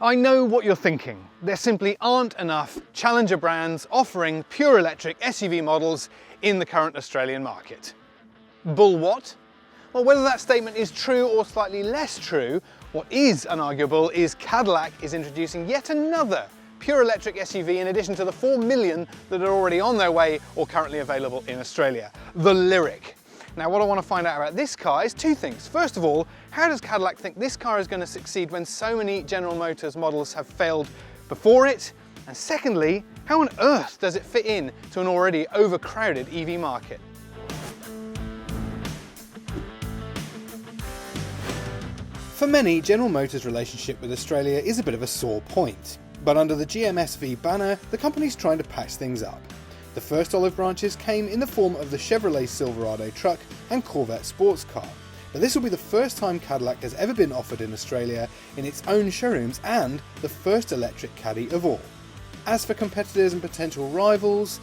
I know what you're thinking. There simply aren't enough challenger brands offering pure electric SUV models in the current Australian market. Bull what? Well, whether that statement is true or slightly less true, what is unarguable is Cadillac is introducing yet another pure electric SUV in addition to the 4 million that are already on their way or currently available in Australia, the Lyriq. Now, what I want to find out about this car is two things. First of all, how does Cadillac think this car is going to succeed when so many General Motors models have failed before it? And secondly, how on earth does it fit in to an already overcrowded EV market? For many, General Motors' relationship with Australia is a bit of a sore point. But under the GMSV banner, the company's trying to patch things up. The first olive branches came in the form of the Chevrolet Silverado truck and Corvette sports car. But this will be the first time Cadillac has ever been offered in Australia in its own showrooms and the first electric Caddy of all. As for competitors and potential rivals,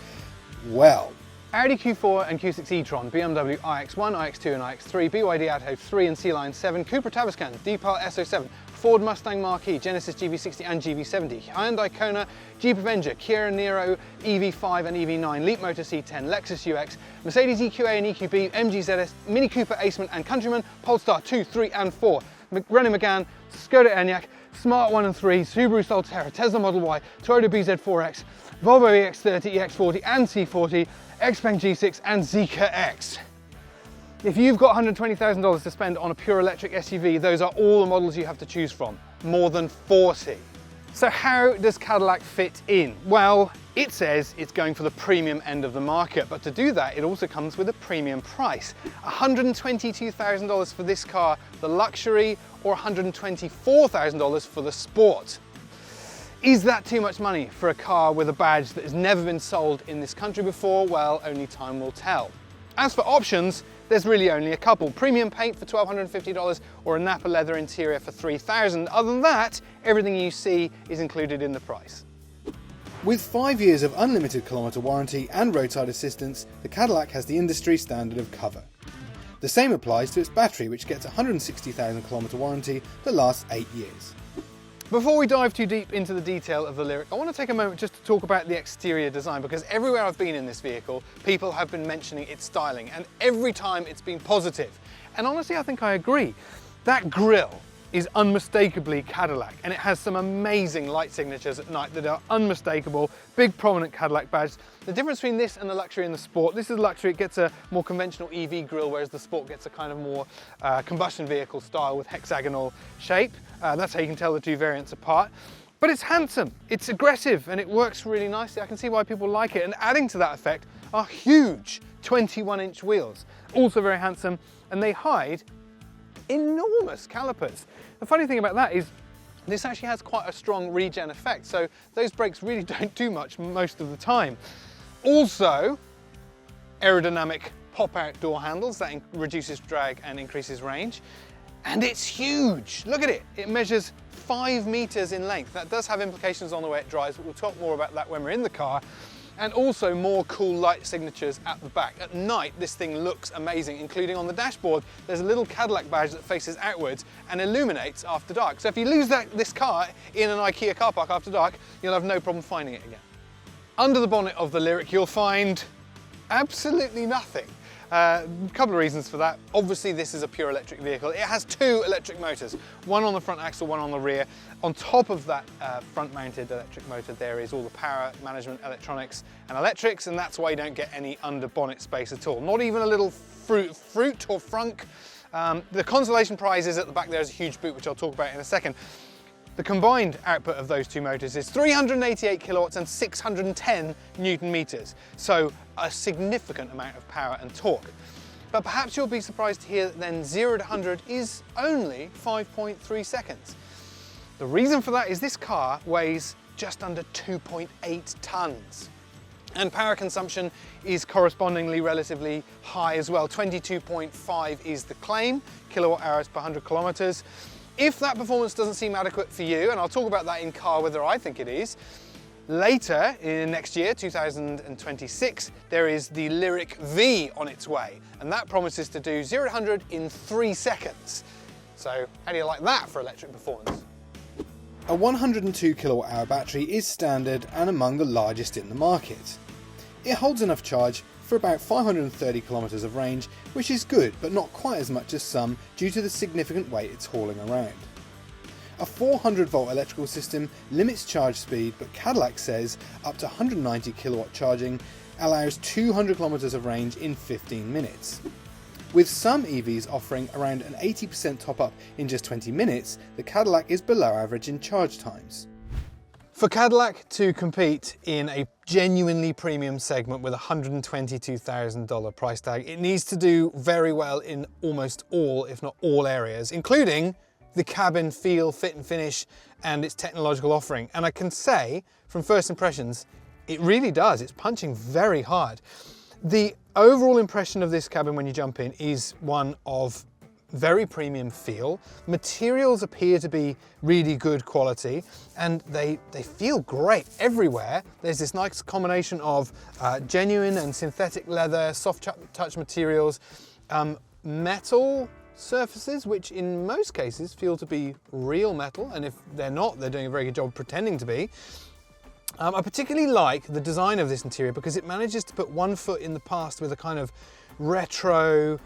well, Audi Q4 and Q6 e-tron, BMW iX1, iX2 and iX3, BYD Atto 3 and C-Line 7, Cupra Tavascan, Deepal SO7, Ford Mustang Mach-E, Genesis GV60 and GV70, Hyundai Kona, Jeep Avenger, Kia Niro EV5 and EV9, Leapmotor C10, Lexus UX, Mercedes EQA and EQB, MG ZS, Mini Cooper Aceman and Countryman, Polestar 2, 3 and 4, Renault Megane, Skoda Enyaq, Smart 1 and 3, Subaru Solterra, Tesla Model Y, Toyota BZ4X, Volvo EX30, EX40 and C40, Xpeng G6 and Zeekr X. If you've got $120,000 to spend on a pure electric SUV, those are all the models you have to choose from, more than 40. So how does Cadillac fit in? Well, it says it's going for the premium end of the market, but to do that, it also comes with a premium price. $122,000 for this car, the luxury, or $124,000 for the sport. Is that too much money for a car with a badge that has never been sold in this country before? Well, only time will tell. As for options, there's really only a couple. Premium paint for $1,250 or a Napa leather interior for $3,000. Other than that, everything you see is included in the price. With 5 years of unlimited kilometre warranty and roadside assistance, the Cadillac has the industry standard of cover. The same applies to its battery, which gets a 160,000 kilometre warranty that lasts 8 years. Before we dive too deep into the detail of the Lyriq, I want to take a moment just to talk about the exterior design, because everywhere I've been in this vehicle, people have been mentioning its styling, and every time it's been positive. And honestly, I think I agree. That grille is unmistakably Cadillac, and it has some amazing light signatures at night that are unmistakable, big prominent Cadillac badge. The difference between this and the luxury and the sport, this is luxury, it gets a more conventional EV grille, whereas the sport gets a kind of more combustion vehicle style with hexagonal shape. That's how you can tell the two variants apart. But it's handsome, it's aggressive, and it works really nicely. I can see why people like it, and adding to that effect are huge 21-inch wheels. Also very handsome, and they hide enormous calipers. The funny thing about that is this actually has quite a strong regen effect, so those brakes really don't do much most of the time. Also, aerodynamic pop-out door handles, that reduces drag and increases range. And it's huge, look at it. It measures 5 meters in length. That does have implications on the way it drives, but we'll talk more about that when we're in the car. And also more cool light signatures at the back. At night, this thing looks amazing, including on the dashboard. There's a little Cadillac badge that faces outwards and illuminates after dark. So if you lose this car in an IKEA car park after dark, you'll have no problem finding it again. Under the bonnet of the Lyriq, you'll find absolutely nothing. A couple of reasons for that. Obviously, this is a pure electric vehicle. It has 2 electric motors, one on the front axle, one on the rear. On top of that front-mounted electric motor, there is all the power management electronics and electrics, and that's why you don't get any under bonnet space at all. Not even a little fruit or frunk. The consolation prize is at the back. There's a huge boot, which I'll talk about in a second. The combined output of those two motors is 388 kilowatts and 610 Newton meters, so a significant amount of power and torque. But perhaps you'll be surprised to hear that then 0 to 100 is only 5.3 seconds. The reason for that is this car weighs just under 2.8 tons. And power consumption is correspondingly relatively high as well. 22.5 is the claim, kilowatt hours per 100 kilometers. If that performance doesn't seem adequate for you, and I'll talk about that in car whether I think it is, later in next year, 2026, there is the Lyriq V on its way, and that promises to do 0 to 100 in 3 seconds. So how do you like that for electric performance? A 102 kWh battery is standard and among the largest in the market. It holds enough charge for about 530 kilometers of range, which is good but not quite as much as some due to the significant weight it's hauling around. A 400 volt electrical system limits charge speed, but Cadillac says up to 190 kilowatt charging allows 200 kilometers of range in 15 minutes. With some EVs offering around an 80% top up in just 20 minutes, the Cadillac is below average in charge times. For Cadillac to compete in a genuinely premium segment with a $122,000 price tag, it needs to do very well in almost all, if not all areas, including the cabin feel, fit and finish, and its technological offering. And I can say, from first impressions, it really does. It's punching very hard. The overall impression of this cabin when you jump in is one of very premium feel. Materials appear to be really good quality, and they feel great everywhere. There's this nice combination of genuine and synthetic leather, soft touch materials, metal surfaces, which in most cases feel to be real metal, and if they're not, they're doing a very good job pretending to be. I particularly like the design of this interior because it manages to put one foot in the past with a kind of retro,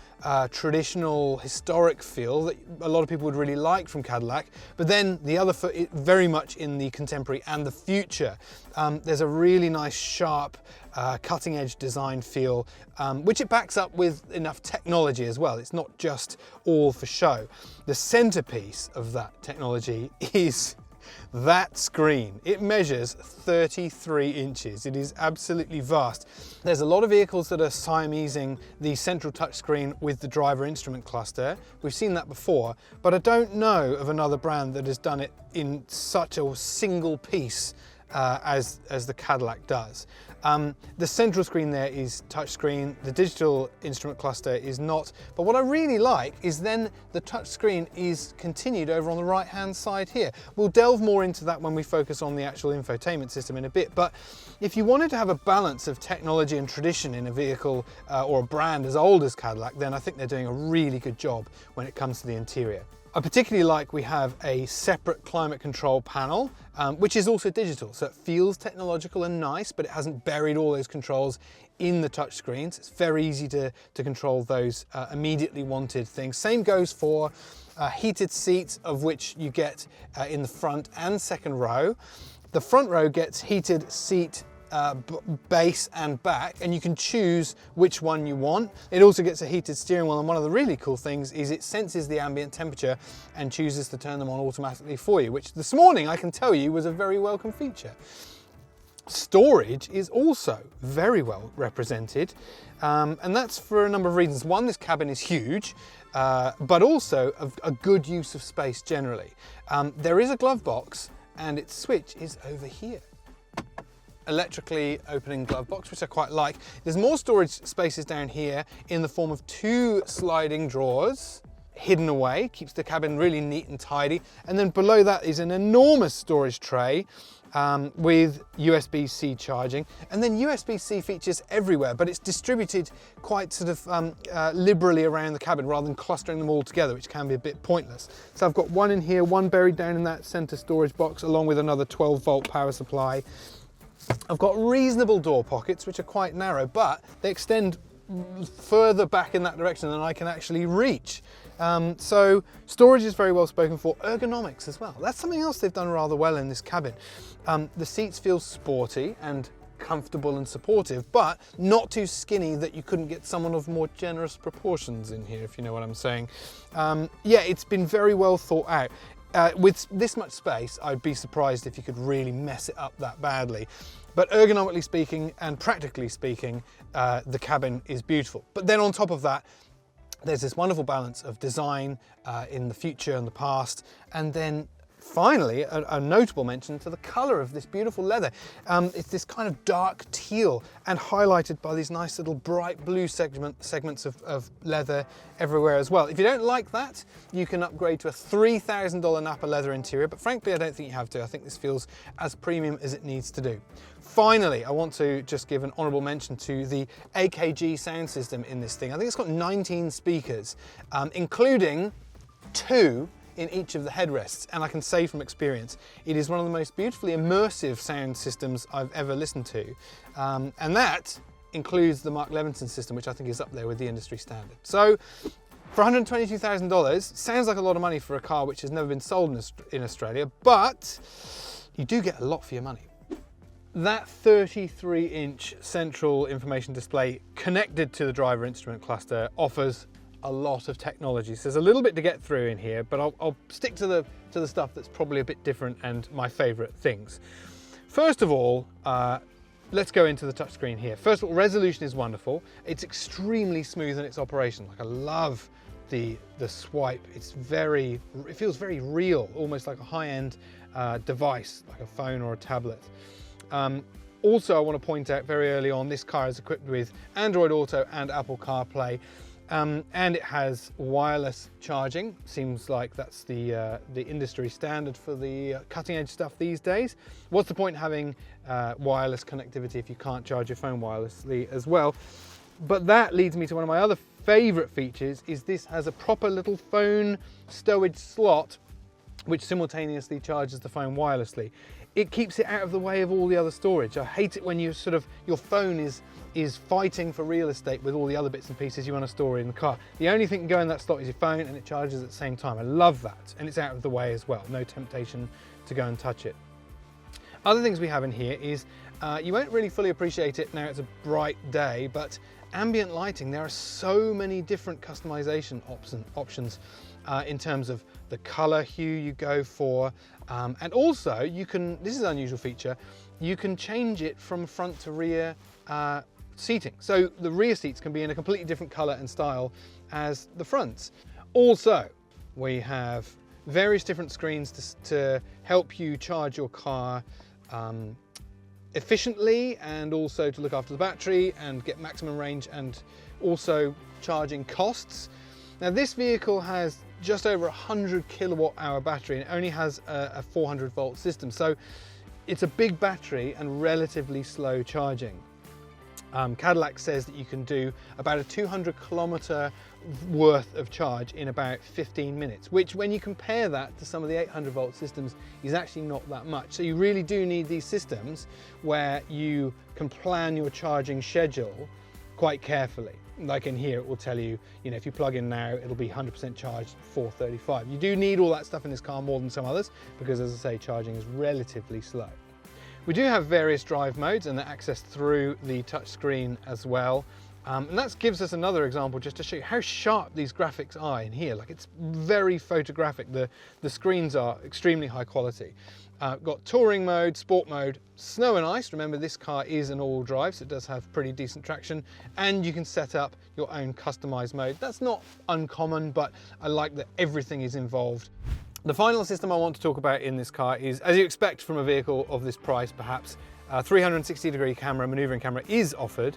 traditional, historic feel that a lot of people would really like from Cadillac, but then the other foot is very much in the contemporary and the future. There's a really nice, sharp, cutting edge design feel, which it backs up with enough technology as well. It's not just all for show. The centerpiece of that technology is that screen. It measures 33 inches. It is absolutely vast. There's a lot of vehicles that are Siamesing the central touchscreen with the driver instrument cluster. We've seen that before, but I don't know of another brand that has done it in such a single piece as the Cadillac does. The central screen there is touchscreen, the digital instrument cluster is not, but what I really like is then the touchscreen is continued over on the right hand side here. We'll delve more into that when we focus on the actual infotainment system in a bit, but if you wanted to have a balance of technology and tradition in a vehicle or a brand as old as Cadillac, then I think they're doing a really good job when it comes to the interior. I particularly like we have a separate climate control panel, which is also digital, so it feels technological and nice, but it hasn't buried all those controls in the touch screens. It's very easy to control those immediately wanted things. Same goes for heated seats, of which you get in the front and second row. The front row gets heated seat base and back, and you can choose which one you want. It also gets a heated steering wheel, and one of the really cool things is it senses the ambient temperature and chooses to turn them on automatically for you, which this morning I can tell you was a very welcome feature. Storage is also very well represented, and that's for a number of reasons. One, this cabin is huge, but also a good use of space generally. There is a glove box, and its switch is over here. Electrically opening glove box, which I quite like. There's more storage spaces down here in the form of two sliding drawers hidden away, keeps the cabin really neat and tidy. And then below that is an enormous storage tray with USB-C charging, and then USB-C features everywhere, but it's distributed quite sort of liberally around the cabin rather than clustering them all together, which can be a bit pointless. So I've got one in here, one buried down in that center storage box, along with another 12-volt power supply. I've got reasonable door pockets, which are quite narrow, but they extend further back in that direction than I can actually reach. So storage is very well spoken for. Ergonomics as well. That's something else they've done rather well in this cabin. The seats feel sporty and comfortable and supportive, but not too skinny that you couldn't get someone of more generous proportions in here, if you know what I'm saying. Yeah, it's been very well thought out. With this much space, I'd be surprised if you could really mess it up that badly. But ergonomically speaking and practically speaking, the cabin is beautiful. But then on top of that, there's this wonderful balance of design in the future and the past, and then finally, a notable mention to the colour of this beautiful leather. It's this kind of dark teal and highlighted by these nice little bright blue segments of leather everywhere as well. If you don't like that, you can upgrade to a $3,000 Napa leather interior, but frankly, I don't think you have to. I think this feels as premium as it needs to do. Finally, I want to just give an honourable mention to the AKG sound system in this thing. I think it's got 19 speakers, including 2 in each of the headrests, and I can say from experience, it is one of the most beautifully immersive sound systems I've ever listened to. And that includes the Mark Levinson system, which I think is up there with the industry standard. So for $122,000, sounds like a lot of money for a car which has never been sold in Australia, but you do get a lot for your money. That 33-inch central information display connected to the driver instrument cluster offers a lot of technology. So there's a little bit to get through in here, but I'll stick to the stuff that's probably a bit different and my favorite things. First of all, let's go into the touchscreen here. First of all, resolution is wonderful. It's extremely smooth in its operation. Like, I love the swipe. It feels very real, almost like a high-end device, like a phone or a tablet. Also, I want to point out very early on, this car is equipped with Android Auto and Apple CarPlay, and it has wireless charging. Seems like that's the industry standard for the cutting edge stuff these days. What's the point having wireless connectivity if you can't charge your phone wirelessly as well? But that leads me to one of my other favorite features, is this has a proper little phone stowage slot which simultaneously charges the phone wirelessly. It keeps it out of the way of all the other storage. I hate it when you your phone is fighting for real estate with all the other bits and pieces you want to store in the car. The only thing that can go in that slot is your phone, and it charges at the same time. I love that, and it's out of the way as well. No temptation to go and touch it. Other things we have in here is, you won't really fully appreciate it now it's a bright day, but ambient lighting. There are so many different customization options in terms of the color hue you go for, and also you can, this is an unusual feature, you can change it from front to rear seating. So the rear seats can be in a completely different color and style as the fronts. Also, we have various different screens to help you charge your car efficiently, and also to look after the battery and get maximum range, and also charging costs. Now, this vehicle has just over 100 kilowatt hour battery, and it only has a 400 volt system, so it's a big battery and relatively slow charging. Cadillac says that you can do about a 200 kilometer worth of charge in about 15 minutes, which, when you compare that to some of the 800 volt systems, is actually not that much. So you really do need these systems where you can plan your charging schedule quite carefully. Like in here, it will tell you, if you plug in now, it'll be 100% charged 4:35. You do need all that stuff in this car more than some others, because, as I say, charging is relatively slow. We do have various drive modes, and they're accessed through the touchscreen as well. And that gives us another example just to show you how sharp these graphics are in here. Like, it's very photographic. The screens are extremely high quality. Got touring mode, sport mode, snow and ice. Remember, this car is an all-wheel drive, so it does have pretty decent traction, and you can set up your own customized mode. That's not uncommon, but I like that everything is involved. The final system I want to talk about in this car is, as you expect from a vehicle of this price, perhaps, a 360-degree camera, maneuvering camera is offered,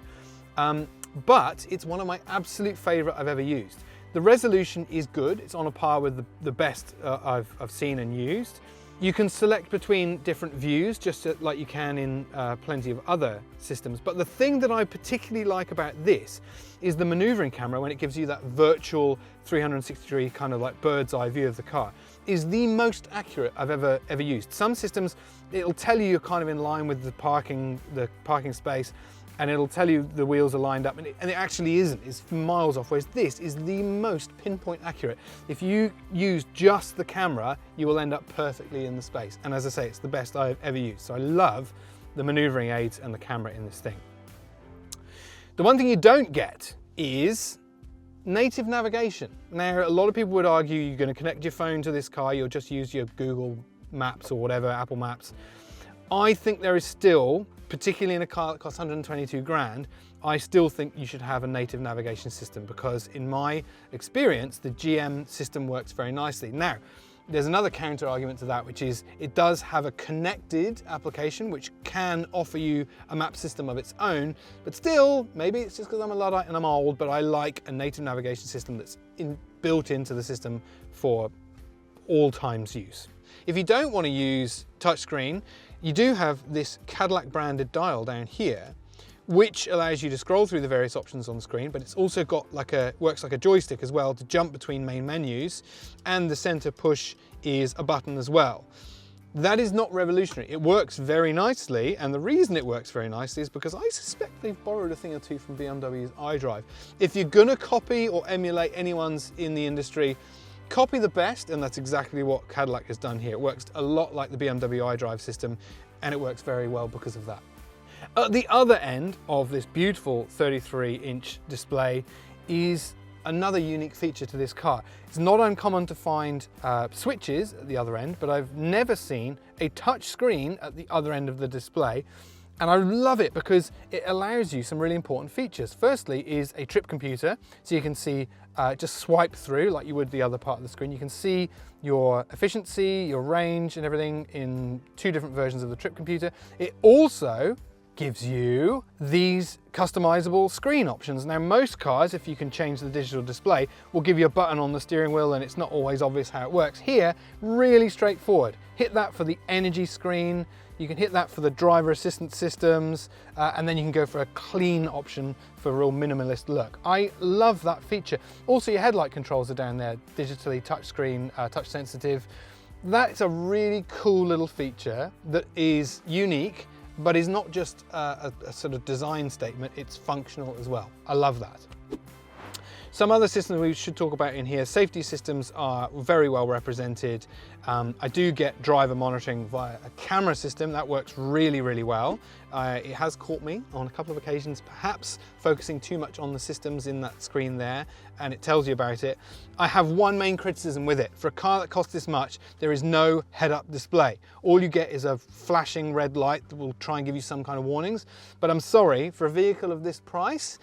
but it's one of my absolute favorite I've ever used. The resolution is good. It's on a par with the best I've seen and used. You can select between different views, just like you can in plenty of other systems. But the thing that I particularly like about this is the maneuvering camera, when it gives you that virtual 360-degree kind of like bird's eye view of the car, is the most accurate I've ever used. Some systems, it'll tell you you're kind of in line with the parking space, and it'll tell you the wheels are lined up, and it actually isn't. It's miles off, whereas this is the most pinpoint accurate. If you use just the camera, you will end up perfectly in the space. And as I say, it's the best I've ever used. So I love the maneuvering aids and the camera in this thing. The one thing you don't get is native navigation. Now, a lot of people would argue you're going to connect your phone to this car, you'll just use your Google Maps or whatever, Apple Maps. I think there is still, particularly in a car that costs 122 grand, I still think you should have a native navigation system, because in my experience, the GM system works very nicely. Now, there's another counter argument to that, which is it does have a connected application which can offer you a map system of its own, but still, maybe it's just because I'm a Luddite and I'm old, but I like a native navigation system that's built into the system for all times use. If you don't want to use touchscreen, you do have this Cadillac branded dial down here, which allows you to scroll through the various options on the screen, but it's also got works like a joystick as well to jump between main menus, and the center push is a button as well. That is not revolutionary. It works very nicely, and the reason it works very nicely is because I suspect they've borrowed a thing or two from BMW's iDrive. If you're gonna copy or emulate anyone's in the industry, copy the best, and that's exactly what Cadillac has done here. It works a lot like the BMW iDrive system, and it works very well because of that. At the other end of this beautiful 33-inch display is another unique feature to this car. It's not uncommon to find switches at the other end, but I've never seen a touch screen at the other end of the display. And I love it because it allows you some really important features. Firstly is a trip computer, so you can see, just swipe through like you would the other part of the screen. You can see your efficiency, your range and everything in 2 different versions of the trip computer. It also gives you these customizable screen options. Now most cars, if you can change the digital display, will give you a button on the steering wheel and it's not always obvious how it works. Here, really straightforward. Hit that for the energy screen, you can hit that for the driver assistance systems, and then you can go for a clean option for a real minimalist look. I love that feature. Also your headlight controls are down there, digitally touchscreen, touch sensitive. That's a really cool little feature that is unique, but is not just a sort of design statement, it's functional as well. I love that. Some other systems we should talk about in here. Safety systems are very well represented. I do get driver monitoring via a camera system. That works really, really well. It has caught me on a couple of occasions, perhaps focusing too much on the systems in that screen there, and it tells you about it. I have one main criticism with it. For a car that costs this much, there is no head-up display. All you get is a flashing red light that will try and give you some kind of warnings. But I'm sorry, for a vehicle of this price,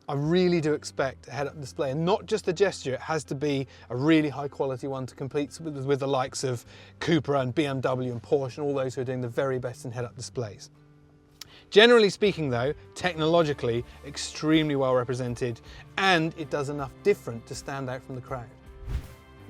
I really do expect a head-up display, and not just a gesture. It has to be a really high quality one to compete with the likes of Cupra and BMW and Porsche and all those who are doing the very best in head-up displays. Generally speaking though, technologically extremely well represented, and it does enough different to stand out from the crowd.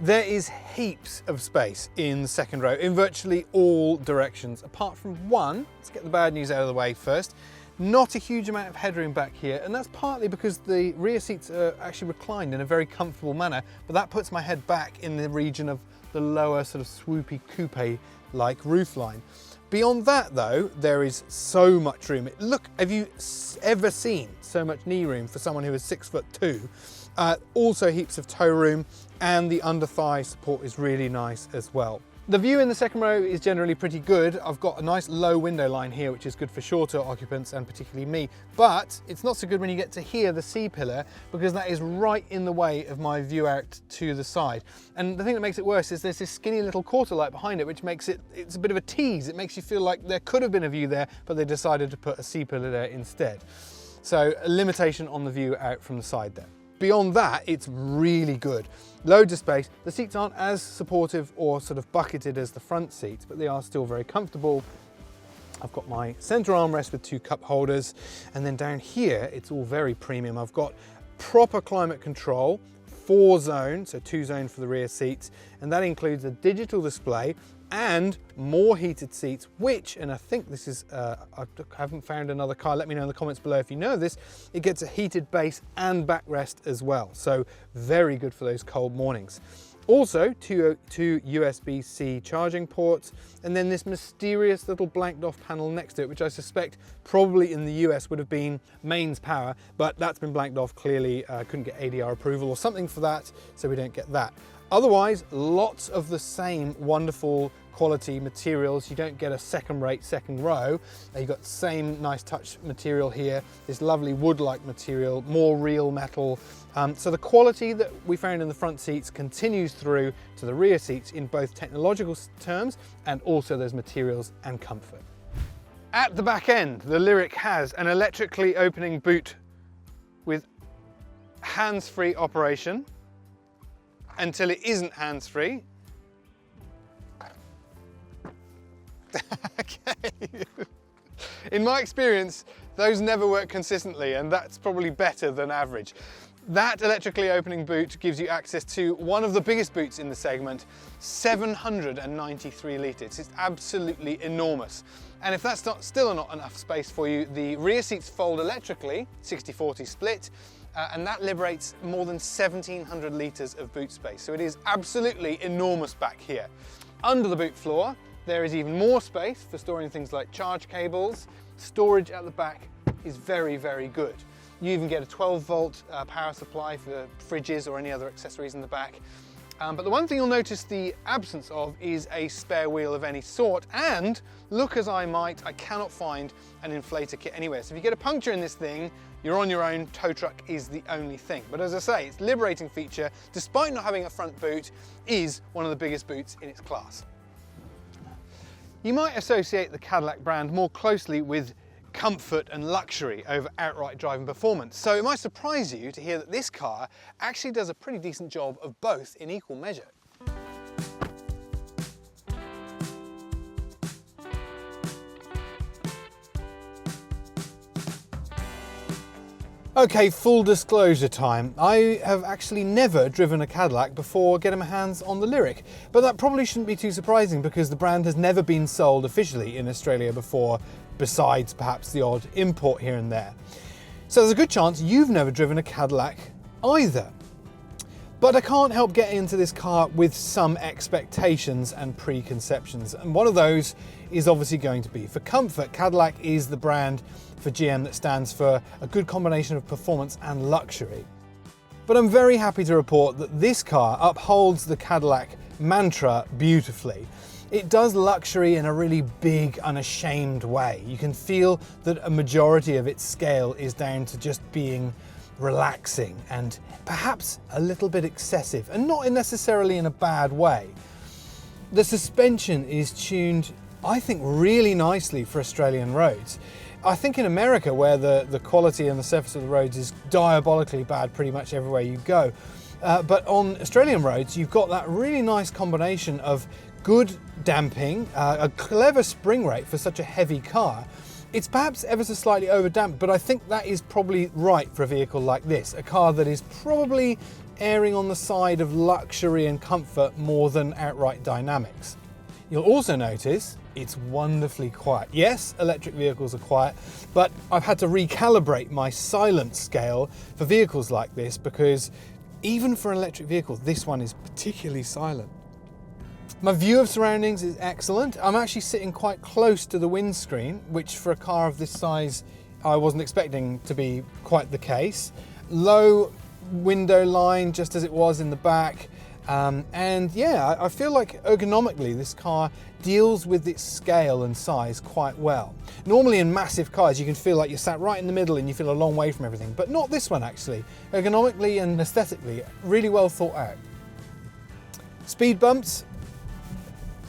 There is heaps of space in the second row in virtually all directions, apart from one. Let's get the bad news out of the way first. Not a huge amount of headroom back here, and that's partly because the rear seats are actually reclined in a very comfortable manner, but that puts my head back in the region of the lower sort of swoopy coupe-like roofline. Beyond that though, there is so much room. Look, have you ever seen so much knee room for someone who is 6'2"? Also heaps of toe room, and the under thigh support is really nice as well. The view in the second row is generally pretty good. I've got a nice low window line here, which is good for shorter occupants and particularly me, but it's not so good when you get to here, the C-pillar, because that is right in the way of my view out to the side. And the thing that makes it worse is there's this skinny little quarter light behind it, which makes it's a bit of a tease. It makes you feel like there could have been a view there, but they decided to put a C-pillar there instead. So a limitation on the view out from the side there. Beyond that, it's really good. Loads of space. The seats aren't as supportive or sort of bucketed as the front seats, but they are still very comfortable. I've got my center armrest with 2 cup holders, and then down here, it's all very premium. I've got proper climate control, 4-zone, so 2-zone for the rear seats, and that includes a digital display and more heated seats, which, and I think this is, I haven't found another car, let me know in the comments below if you know this, it gets a heated base and backrest as well. So very good for those cold mornings. Also, two USB-C charging ports, and then this mysterious little blanked off panel next to it, which I suspect probably in the US would have been mains power, but that's been blanked off clearly, couldn't get ADR approval or something for that, so we don't get that. Otherwise, lots of the same wonderful quality materials. You don't get a second-rate second row. You've got the same nice touch material here, this lovely wood-like material, more real metal. So the quality that we found in the front seats continues through to the rear seats in both technological terms and also those materials and comfort. At the back end, the Lyriq has an electrically opening boot with hands-free operation until it isn't hands-free. Okay. In my experience, those never work consistently, and that's probably better than average. That electrically opening boot gives you access to one of the biggest boots in the segment, 793 litres. It's absolutely enormous. And if that's still not enough space for you, the rear seats fold electrically, 60-40 split, and that liberates more than 1,700 litres of boot space. So it is absolutely enormous back here. Under the boot floor, there is even more space for storing things like charge cables. Storage at the back is very, very good. You even get a 12-volt power supply for fridges or any other accessories in the back. But the one thing you'll notice the absence of is a spare wheel of any sort, and look as I might, I cannot find an inflator kit anywhere. So if you get a puncture in this thing, you're on your own. Tow truck is the only thing. But as I say, its liberating feature, despite not having a front boot, is one of the biggest boots in its class. You might associate the Cadillac brand more closely with comfort and luxury over outright driving performance. So it might surprise you to hear that this car actually does a pretty decent job of both in equal measure. Okay, full disclosure time. I have actually never driven a Cadillac before getting my hands on the Lyriq, but that probably shouldn't be too surprising because the brand has never been sold officially in Australia before, besides perhaps the odd import here and there. So there's a good chance you've never driven a Cadillac either. But I can't help getting into this car with some expectations and preconceptions, and one of those is obviously going to be for comfort. Cadillac is the brand for GM that stands for a good combination of performance and luxury. But I'm very happy to report that this car upholds the Cadillac mantra beautifully. It does luxury in a really big, unashamed way. You can feel that a majority of its scale is down to just being relaxing and perhaps a little bit excessive, and not necessarily in a bad way. The suspension is tuned, I think, really nicely for Australian roads. I think in America, where the quality and the surface of the roads is diabolically bad pretty much everywhere you go, but on Australian roads you've got that really nice combination of good damping, a clever spring rate for such a heavy car. It's perhaps ever so slightly overdamped, but I think that is probably right for a vehicle like this, a car that is probably erring on the side of luxury and comfort more than outright dynamics. You'll also notice it's wonderfully quiet. Yes, electric vehicles are quiet, but I've had to recalibrate my silence scale for vehicles like this because even for an electric vehicle, this one is particularly silent. My view of surroundings is excellent. I'm actually sitting quite close to the windscreen, which for a car of this size, I wasn't expecting to be quite the case. Low window line, just as it was in the back. And yeah, I feel like ergonomically this car deals with its scale and size quite well. Normally in massive cars you can feel like you're sat right in the middle and you feel a long way from everything, but not this one actually. Ergonomically and aesthetically, really well thought out. Speed bumps,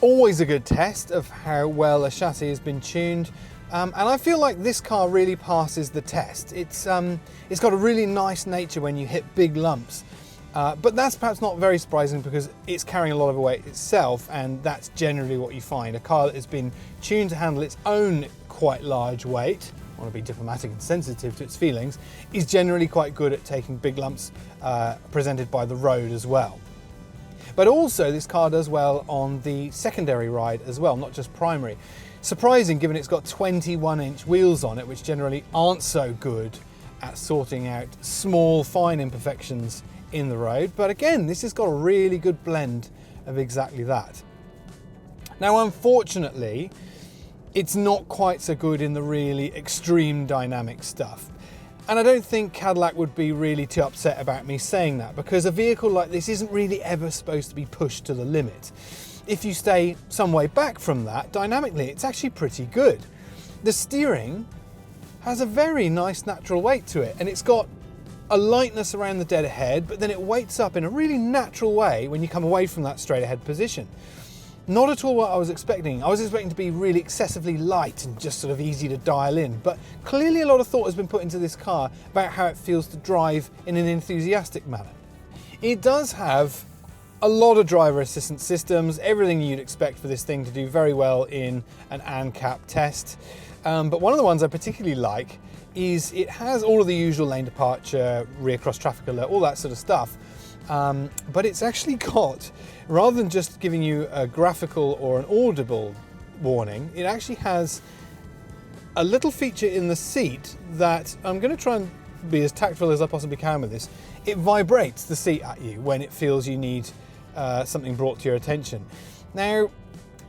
always a good test of how well a chassis has been tuned. And I feel like this car really passes the test. It's got a really nice nature when you hit big lumps. But that's perhaps not very surprising because it's carrying a lot of weight itself, and that's generally what you find. A car that has been tuned to handle its own quite large weight, I want to be diplomatic and sensitive to its feelings, is generally quite good at taking big lumps presented by the road as well. But also this car does well on the secondary ride as well, not just primary. Surprising given it's got 21-inch wheels on it, which generally aren't so good at sorting out small, fine imperfections in the road. But again, this has got a really good blend of exactly that. Now, unfortunately, it's not quite so good in the really extreme dynamic stuff. And I don't think Cadillac would be really too upset about me saying that, because a vehicle like this isn't really ever supposed to be pushed to the limit. If you stay some way back from that, dynamically, it's actually pretty good. The steering has a very nice natural weight to it, and it's got a lightness around the dead ahead, but then it weights up in a really natural way when you come away from that straight ahead position. Not at all what I was expecting. I was expecting to be really excessively light and just sort of easy to dial in, but clearly a lot of thought has been put into this car about how it feels to drive in an enthusiastic manner. It does have A lot of driver assistance systems, everything you'd expect for this thing to do very well in an ANCAP test. But one of the ones I particularly like is it has all of the usual lane departure, rear cross traffic alert, all that sort of stuff. But it's actually got, rather than just giving you a graphical or an audible warning, it actually has a little feature in the seat that I'm going to try and be as tactful as I possibly can with this. It vibrates the seat at you when it feels you need something brought to your attention. Now,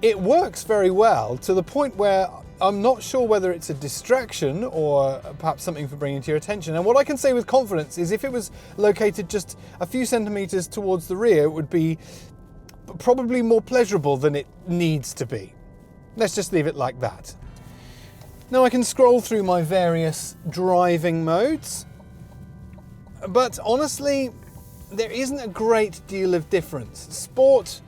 it works very well to the point where I'm not sure whether it's a distraction or perhaps something for bringing to your attention. And what I can say with confidence is if it was located just a few centimetres towards the rear, it would be probably more pleasurable than it needs to be. Let's just leave it like that. Now I can scroll through my various driving modes, but honestly, there isn't a great deal of difference. Sport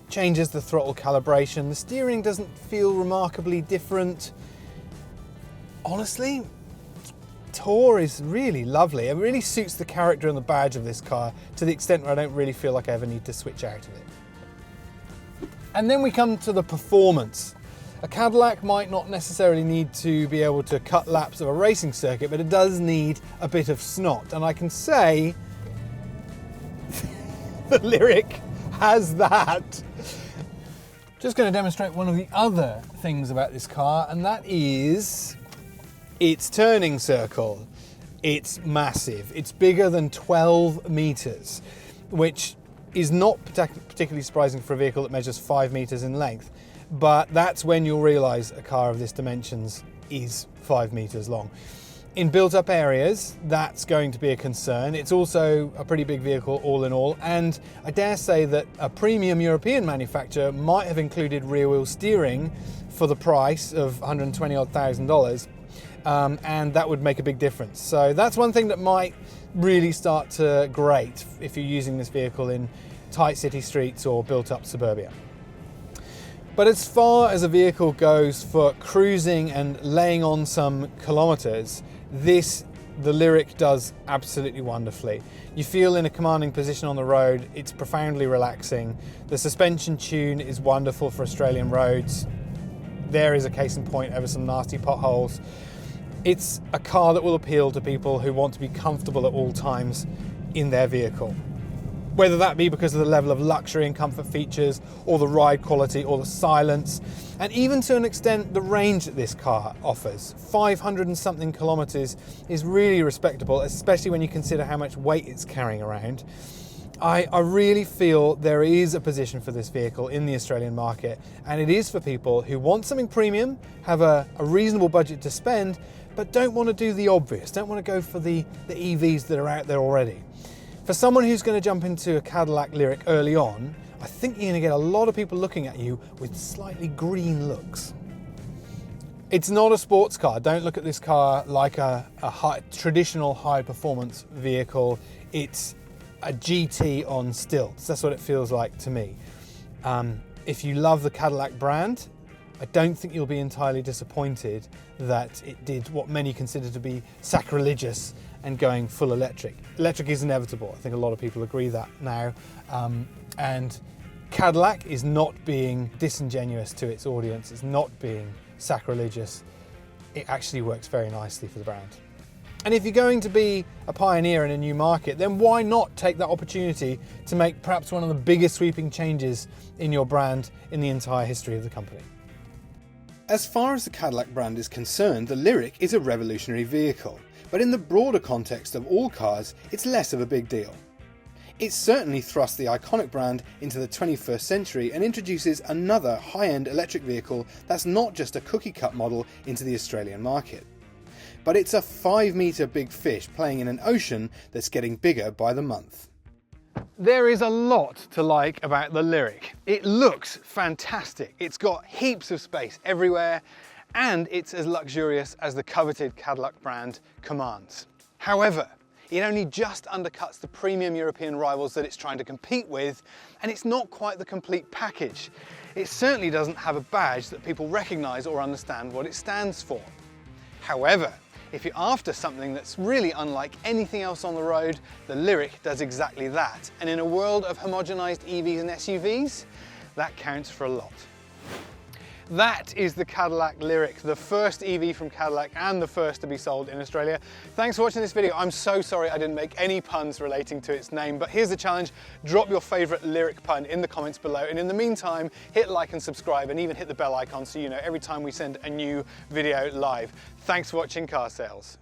changes the throttle calibration, the steering doesn't feel remarkably different. Honestly, Tour is really lovely. It really suits the character and the badge of this car to the extent where I don't really feel like I ever need to switch out of it. And then we come to the performance. A Cadillac might not necessarily need to be able to cut laps of a racing circuit, but it does need a bit of snot. And I can say the Lyriq has that. Just going to demonstrate one of the other things about this car, and that is its turning circle. It's massive. It's bigger than 12 meters, which is not particularly surprising for a vehicle that measures 5 meters in length. But that's when you'll realise a car of this dimensions is 5 meters long. In built-up areas, that's going to be a concern. It's also a pretty big vehicle all in all, and I dare say that a premium European manufacturer might have included rear-wheel steering for the price of $120,000, and that would make a big difference. So that's one thing that might really start to grate if you're using this vehicle in tight city streets or built-up suburbia. But as far as a vehicle goes for cruising and laying on some kilometers, the Lyriq does absolutely wonderfully. You feel in a commanding position on the road, it's profoundly relaxing. The suspension tune is wonderful for Australian roads. There is a case in point over some nasty potholes. It's a car that will appeal to people who want to be comfortable at all times in their vehicle. Whether that be because of the level of luxury and comfort features, or the ride quality, or the silence, and even to an extent the range that this car offers. 500 and something kilometers is really respectable, especially when you consider how much weight it's carrying around. I really feel there is a position for this vehicle in the Australian market, and it is for people who want something premium, have a reasonable budget to spend, but don't want to do the obvious, don't want to go for the EVs that are out there already. For someone who's going to jump into a Cadillac Lyriq early on, I think you're going to get a lot of people looking at you with slightly green looks. It's not a sports car. Don't look at this car like a traditional high performance vehicle. It's a GT on stilts. That's what it feels like to me. If you love the Cadillac brand, I don't think you'll be entirely disappointed that it did what many consider to be sacrilegious and going full electric. Electric is inevitable. I think a lot of people agree that now. And Cadillac is not being disingenuous to its audience. It's not being sacrilegious. It actually works very nicely for the brand. And if you're going to be a pioneer in a new market, then why not take that opportunity to make perhaps one of the biggest sweeping changes in your brand in the entire history of the company? As far as the Cadillac brand is concerned, the Lyriq is a revolutionary vehicle, but in the broader context of all cars, it's less of a big deal. It certainly thrusts the iconic brand into the 21st century and introduces another high-end electric vehicle that's not just a cookie-cut model into the Australian market. But it's a 5-metre big fish playing in an ocean that's getting bigger by the month. There is a lot to like about the Lyriq. It looks fantastic. It's got heaps of space everywhere, and it's as luxurious as the coveted Cadillac brand commands. However, it only just undercuts the premium European rivals that it's trying to compete with, and it's not quite the complete package. It certainly doesn't have a badge that people recognise or understand what it stands for. However, If you're after something that's really unlike anything else on the road, the Lyriq does exactly that. And in a world of homogenized EVs and SUVs, that counts for a lot. That is the Cadillac Lyriq, the first EV from Cadillac and the first to be sold in Australia. Thanks for watching this video. I'm so sorry I didn't make any puns relating to its name, but here's the challenge. Drop your favorite Lyriq pun in the comments below. And in the meantime, hit like and subscribe and even hit the bell icon so you know every time we send a new video live. Thanks for watching Car Sales.